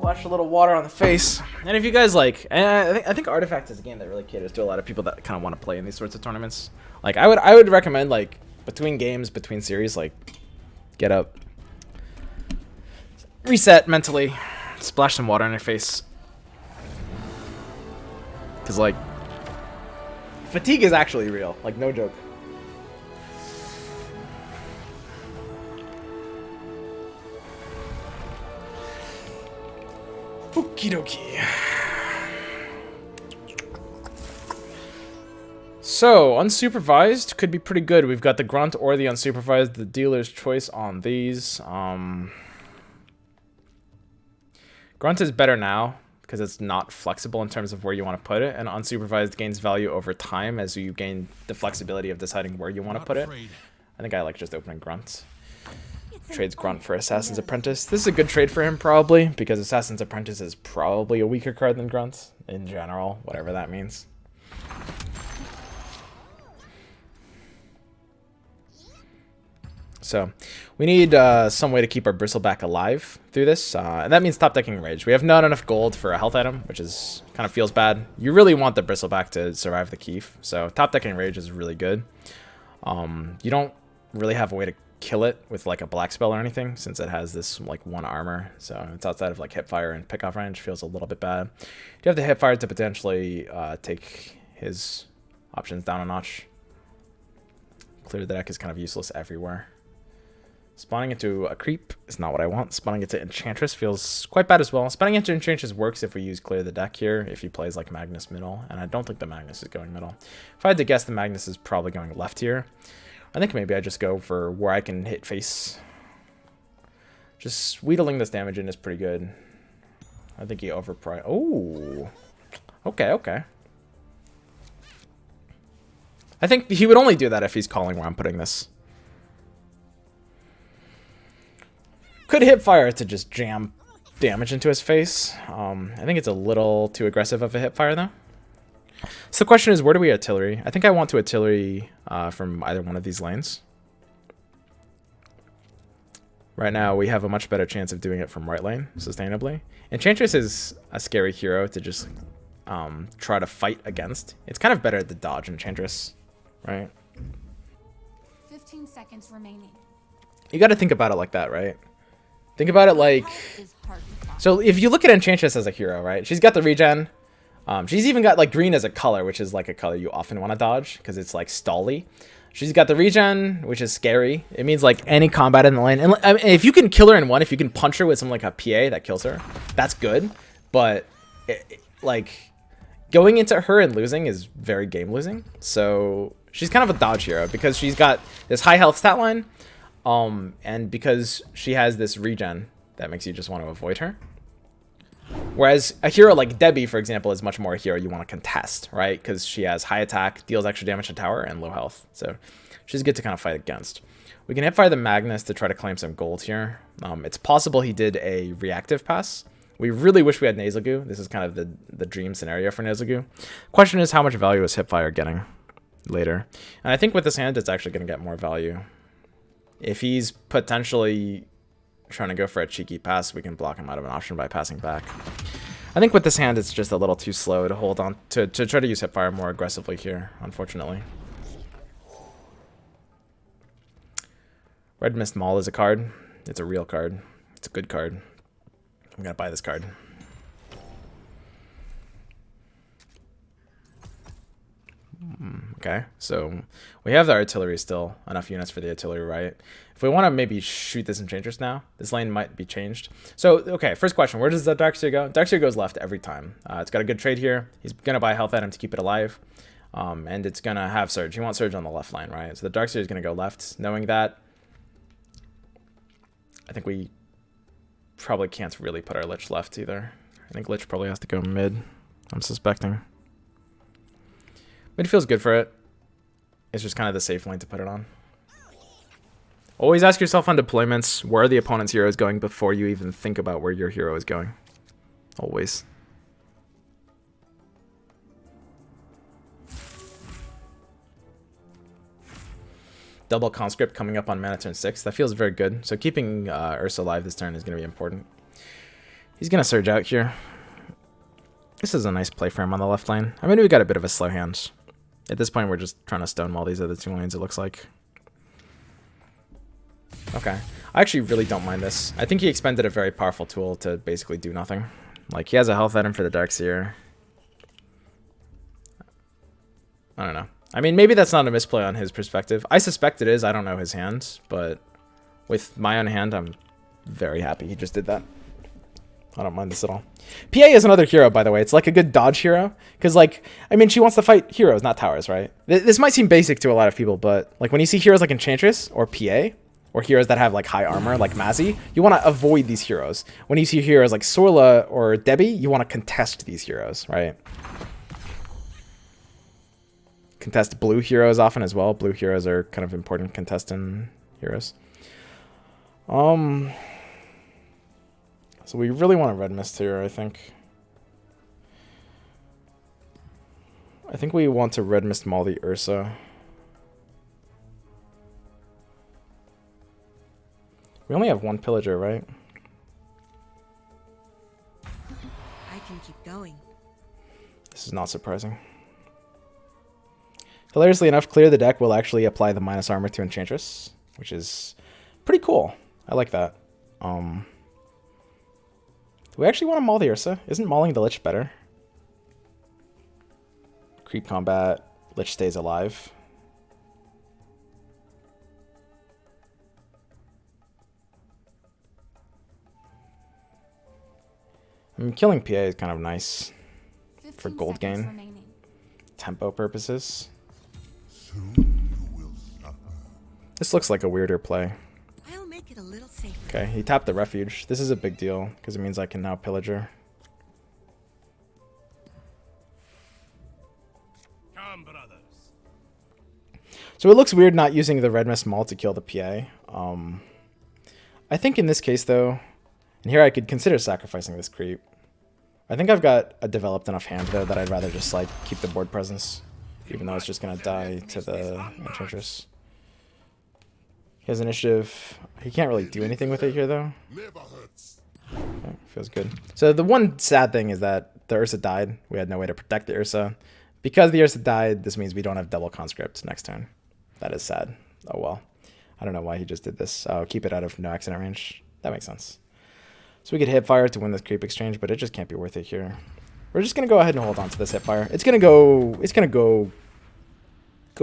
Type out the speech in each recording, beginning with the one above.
Splash a little water on the face. And if you guys like, and I think Artifact is a game that really caters to a lot of people that kind of want to play in these sorts of tournaments. Like I would recommend, like, between games, between series, like, get up, reset mentally, splash some water on your face. Cause like, fatigue is actually real, like, no joke. Okie dokie. So, unsupervised could be pretty good. We've got the grunt or the unsupervised, the dealer's choice on these. Grunt is better now because it's not flexible in terms of where you want to put it, and unsupervised gains value over time as you gain the flexibility of deciding where you want to put it. I think I like just opening grunt. Trades grunt for Assassin's Apprentice. This is a good trade for him, probably, because Assassin's Apprentice is probably a weaker card than grunt in general, whatever that means. So we need some way to keep our Bristleback alive through this, and that means top decking Rage. We have not enough gold for a health item, which is kind of feels bad. You really want the Bristleback to survive the Keef, so top decking Rage is really good. You don't really have a way to kill it with like a black spell or anything, since it has this like 1 armor, so it's outside of like hipfire and pick off range. Feels a little bit bad. You have the hipfire to potentially take his options down a notch. Clear the deck is kind of useless everywhere. Spawning into a creep is not what I want. Spawning into Enchantress feels quite bad as well. Spawning into Enchantress works if we use clear the deck here, if he plays like Magnus middle, and I don't think the Magnus is going middle. If I had to guess, the Magnus is probably going left here. I think maybe I just go for where I can hit face. Just wheedling this damage in is pretty good. I think he overpriced. Oh, okay, okay. I think he would only do that if he's calling where I'm putting this. Could hit fire to just jam damage into his face. I think it's a little too aggressive of a hip fire though. So the question is, where do we artillery? I think I want to artillery from either one of these lanes. Right now, we have a much better chance of doing it from right lane, sustainably. Enchantress is a scary hero to just try to fight against. It's kind of better to dodge Enchantress, right? 15 seconds remaining. You got to think about it like that, right? Think about it like... So if you look at Enchantress as a hero, right? She's got the regen. She's even got like green as a color, which is like a color you often want to dodge because it's like stally. She's got the regen, which is scary. It means like any combat in the lane. And I mean, if you can kill her in one, if you can punch her with something like a PA that kills her, that's good. But like going into her and losing is very game losing. So she's kind of a dodge hero because she's got this high health stat line. And because she has this regen that makes you just want to avoid her. Whereas a hero like Debbie, for example, is much more a hero you want to contest, right? Because she has high attack, deals extra damage to tower, and low health. So she's good to kind of fight against. We can hipfire the Magnus to try to claim some gold here. It's possible he did a reactive pass. We really wish we had Nasal Goo. This is kind of the dream scenario for Nasal Goo. Question is, how much value is hipfire getting later? And I think with this hand, it's actually going to get more value. If he's potentially trying to go for a cheeky pass, we can block him out of an option by passing back. I think with this hand, it's just a little too slow to hold on to try to use hipfire more aggressively here, unfortunately. Red Mist Maul is a card. It's a real card. It's a good card. I'm going to buy this card. Okay, so we have the artillery still, enough units for the artillery, right? If we want to maybe shoot this Enchantress now, this lane might be changed. So, okay, first question, where does the Darkseer go? Darkseer goes left every time. It's got a good trade here. He's going to buy a health item to keep it alive, and it's going to have Surge. He wants Surge on the left line, right? So the Darkseer is going to go left. Knowing that, I think we probably can't really put our Lich left either. I think Lich probably has to go mid, I'm suspecting. But it feels good for it. It's just kind of the safe lane to put it on. Always ask yourself on deployments, where are the opponent's heroes going before you even think about where your hero is going. Always. Double Conscript coming up on mana turn 6. That feels very good. So keeping Ursa alive this turn is going to be important. He's gonna surge out here. This is a nice play for him on the left lane. I mean, we got a bit of a slow hand. At this point, we're just trying to stonewall these other 2 lanes, it looks like. Okay. I actually really don't mind this. I think he expended a very powerful tool to basically do nothing. Like, he has a health item for the Darkseer. I don't know. I mean, maybe that's not a misplay on his perspective. I suspect it is. I don't know his hand, but with my own hand, I'm very happy he just did that. I don't mind this at all. PA is another hero, by the way. It's like a good dodge hero. Because, like, I mean, she wants to fight heroes, not towers, right? This might seem basic to a lot of people, but, like, when you see heroes like Enchantress or PA, or heroes that have, like, high armor, like Mazzy, you want to avoid these heroes. When you see heroes like Sorla or Debbie, you want to contest these heroes, right? Contest blue heroes often as well. Blue heroes are kind of important contestant heroes. So we really want a red mist here, I think. I think we want to red mist maul the Ursa. We only have 1 pillager, right? I can keep going. This is not surprising. Hilariously enough, clear the deck will actually apply the minus armor to Enchantress, which is pretty cool. I like that. Do we actually want to maul the Ursa? Isn't mauling the Lich better? Creep combat, Lich stays alive. I mean, killing PA is kind of nice for gold gain, remaining. tempo purposes. This looks like a weirder play. I'll make it a little safer. Okay, he tapped the refuge. This is a big deal because it means I can now pillager. Come, brothers. So it looks weird not using the red mist maul to kill the PA. I think in this case though, and here I could consider sacrificing this creep. I think I've got a developed enough hand though that I'd rather just like keep the board presence, even though it's just gonna die to the Enchantress. He has initiative. He can't really do anything with it here though. Okay, feels good. So the one sad thing is that the Ursa died. We had no way to protect the Ursa. Because the Ursa died, this means we don't have double conscript next turn. That is sad. Oh well. I don't know why he just did this. Oh, keep it out of no accident range. That makes sense. So we could hip fire to win this creep exchange, but it just can't be worth it here. We're just gonna go ahead and hold on to this hip fire. It's gonna go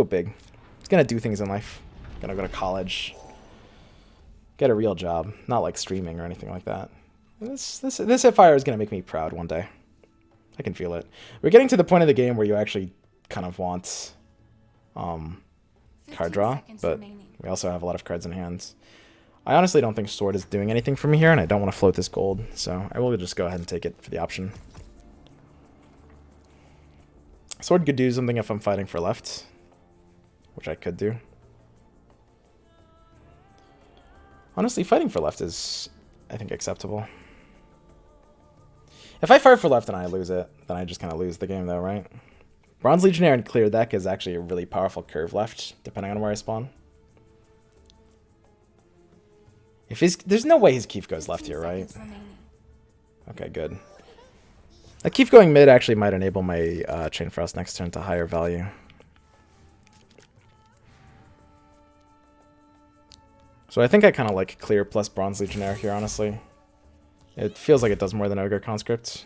big. It's gonna do things in life. Gonna go to college. Get a real job. Not like streaming or anything like that. This hip fire is gonna make me proud one day. I can feel it. We're getting to the point of the game where you actually kind of want card draw, but we also have a lot of cards in hand. I honestly don't think Sword is doing anything for me here, and I don't want to float this gold, so I will just go ahead and take it for the option. Sword could do something if I'm fighting for left, which I could do. Honestly, fighting for left is, I think, acceptable. If I fire for left and I lose it, then I just kind of lose the game though, right? Bronze Legionnaire and clear deck is actually a really powerful curve left, depending on where I spawn. There's no way his Keef goes left here, right? Okay, good. A Keef going mid actually might enable my Chain Frost next turn to higher value. So I think I kind of like clear plus Bronze Legionnaire here, honestly. It feels like it does more than Ogre Conscript.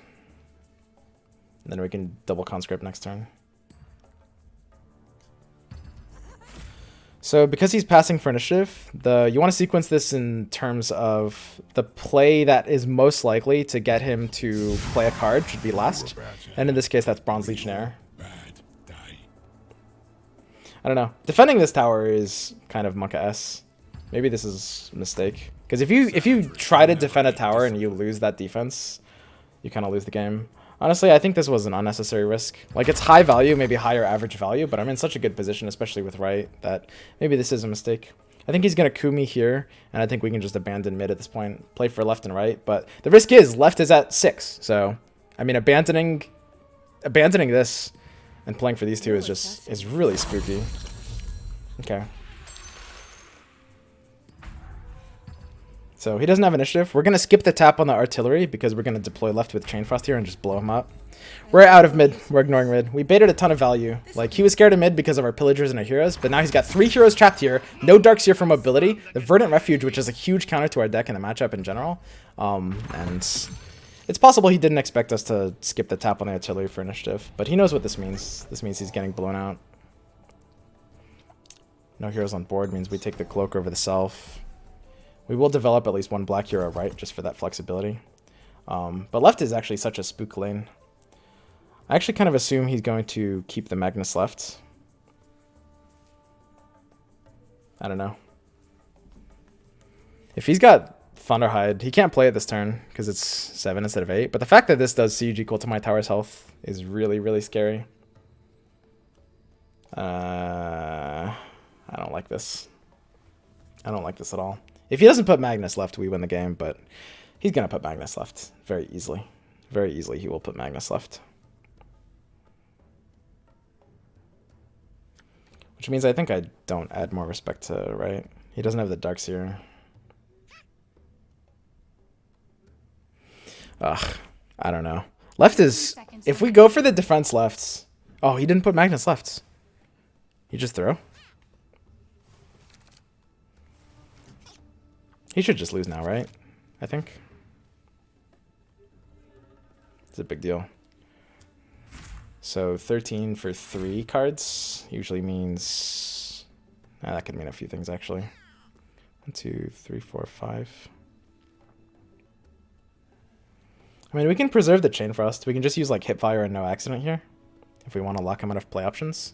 And then we can double Conscript next turn. So because he's passing for initiative, you want to sequence this in terms of the play that is most likely to get him to play a card should be last. And in this case, that's Bronze Legionnaire. I don't know. Defending this tower is kind of Monka-S. Maybe this is a mistake. Because if you try to defend a tower and you lose that defense, you kind of lose the game. Honestly, I think this was an unnecessary risk. Like, it's high value, maybe higher average value, but I'm in such a good position, especially with right, that maybe this is a mistake. I think he's going to coup me here, and I think we can just abandon mid at this point. Play for left and right, but the risk is left is at 6. So, I mean, abandoning this and playing for these two is really spooky. So he doesn't have initiative. We're going to skip the tap on the artillery because we're going to deploy left with Chain Frost here and just blow him up. We're out of mid. We're ignoring mid. We baited a ton of value. Like, he was scared of mid because of our pillagers and our heroes, but now he's got 3 heroes trapped here. No Darkseer for mobility. The Verdant Refuge, which is a huge counter to our deck in the matchup in general. And it's possible he didn't expect us to skip the tap on the artillery for initiative, but he knows what this means. This means he's getting blown out. No heroes on board means we take the cloak over the self. We will develop at least 1 black hero right, just for that flexibility. But left is actually such a spook lane. I actually kind of assume he's going to keep the Magnus left. I don't know. If he's got Thunderhide, he can't play it this turn because it's 7 instead of 8. But the fact that this does siege equal to my tower's health is really, really scary. I don't like this. I don't like this at all. If he doesn't put Magnus left, we win the game, but he's going to put Magnus left very easily. Very easily he will put Magnus left. Which means I think I don't add more respect to right. He doesn't have the Darkseer. Ugh, I don't know. Left is... If we go for the defense lefts... Oh, he didn't put Magnus left. He just throw? He should just lose now, right? I think. It's a big deal. So 13 for 3 cards usually means... that could mean a few things, actually. 1, 2, 3, 4, 5. I mean, we can preserve the Chain Frost. We can just use, like, Hipfire and No Accident here. If we want to lock him out of play options.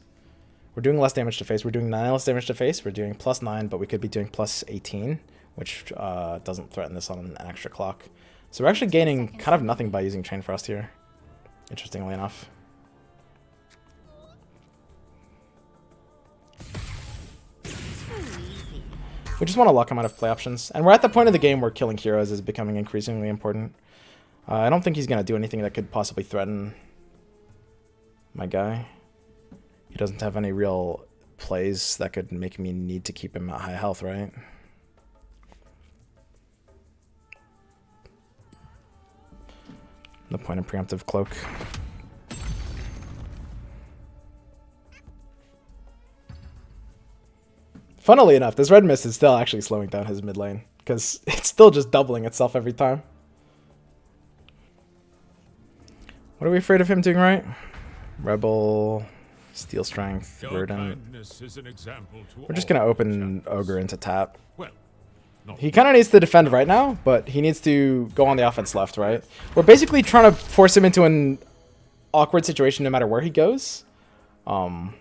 We're doing less damage to face. We're doing 9 less damage to face. We're doing +9, but we could be doing +18. Which doesn't threaten this on an extra clock. So we're actually gaining kind of nothing by using Chain Frost here. Interestingly enough. We just want to lock him out of play options. And we're at the point of the game where killing heroes is becoming increasingly important. I don't think he's going to do anything that could possibly threaten my guy. He doesn't have any real plays that could make me need to keep him at high health, right? No point in preemptive cloak. Funnily enough, this red mist is still actually slowing down his mid lane because it's still just doubling itself every time. What are we afraid of him doing right? Rebel, Steel Strength, Verdant. We're just gonna open Ogre into tap. He kind of needs to defend right now, but he needs to go on the offense left, right? We're basically trying to force him into an awkward situation no matter where he goes. And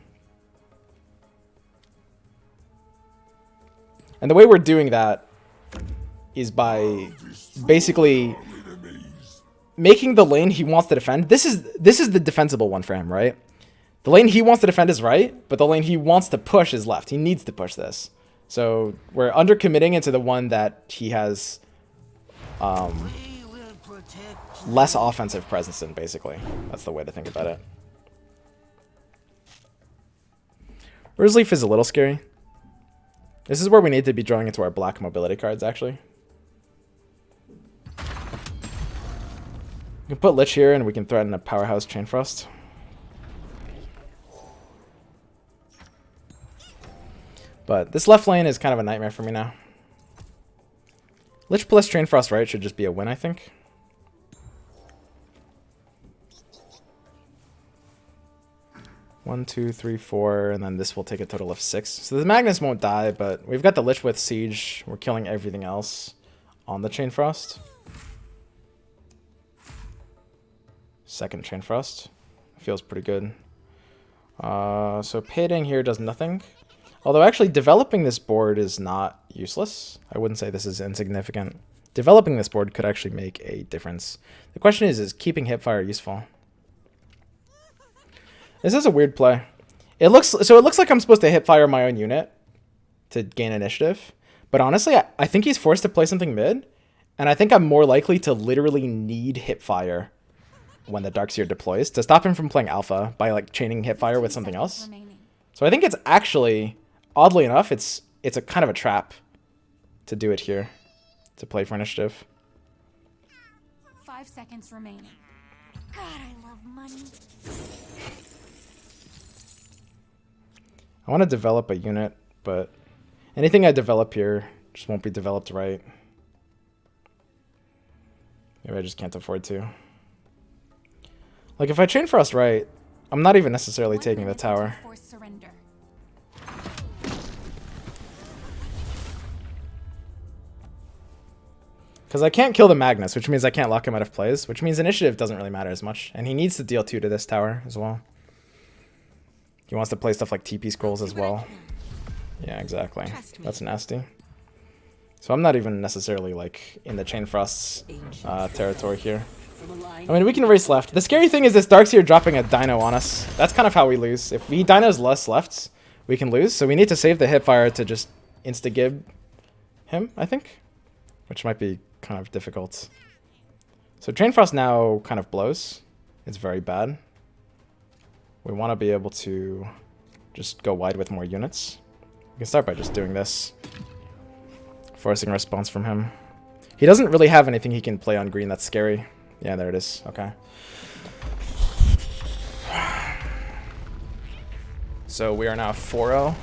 the way we're doing that is by basically making the lane he wants to defend. This is the defensible one for him, right? The lane he wants to defend is right, but the lane he wants to push is left. He needs to push this. So we're undercommitting into the one that he has less offensive presence in, basically. That's the way to think about it. Rizzleaf is a little scary. This is where we need to be drawing into our black mobility cards, actually. We can put Lich here and we can threaten a powerhouse Chain Frost. But this left lane is kind of a nightmare for me now. Lich plus Chain Frost right should just be a win, I think. One, two, three, four, and then this will take a total of 6. So the Magnus won't die, but we've got the Lich with Siege. We're killing everything else on the Chain Frost. Second Chain Frost. Feels pretty good. So Payday here does nothing. Although actually developing this board is not useless. I wouldn't say this is insignificant. Developing this board could actually make a difference. The question is keeping Hipfire useful? This is a weird play. It looks like I'm supposed to Hipfire my own unit to gain initiative. But honestly, I think he's forced to play something mid. And I think I'm more likely to literally need Hipfire when the Darkseer deploys to stop him from playing alpha by like chaining Hipfire with something else. So I think it's actually... Oddly enough, it's a kind of a trap to do it here. to play for initiative. 5 seconds remaining. God, I love money. I want to develop a unit, but anything I develop here just won't be developed right. Maybe I just can't afford to. Like, if I Chain Frost right, I'm not even necessarily taking the tower. Force surrender. Because I can't kill the Magnus, which means I can't lock him out of plays, which means initiative doesn't really matter as much. And he needs to deal 2 to this tower as well. He wants to play stuff like TP scrolls as well. Yeah, exactly. That's nasty. So I'm not even necessarily like in the Chain Frost's territory here. I mean, we can race left. The scary thing is this Darkseer dropping a dino on us. That's kind of how we lose. If he dinos less lefts, we can lose. So we need to save the hipfire to just insta-gib him, I think. Which might be kind of difficult. So Chain Frost now kind of blows. It's very bad. We want to be able to just go wide with more units. We can start by just doing this. Forcing a response from him. He doesn't really have anything he can play on green that's scary. Yeah, there it is. Okay. So we are now 4-0.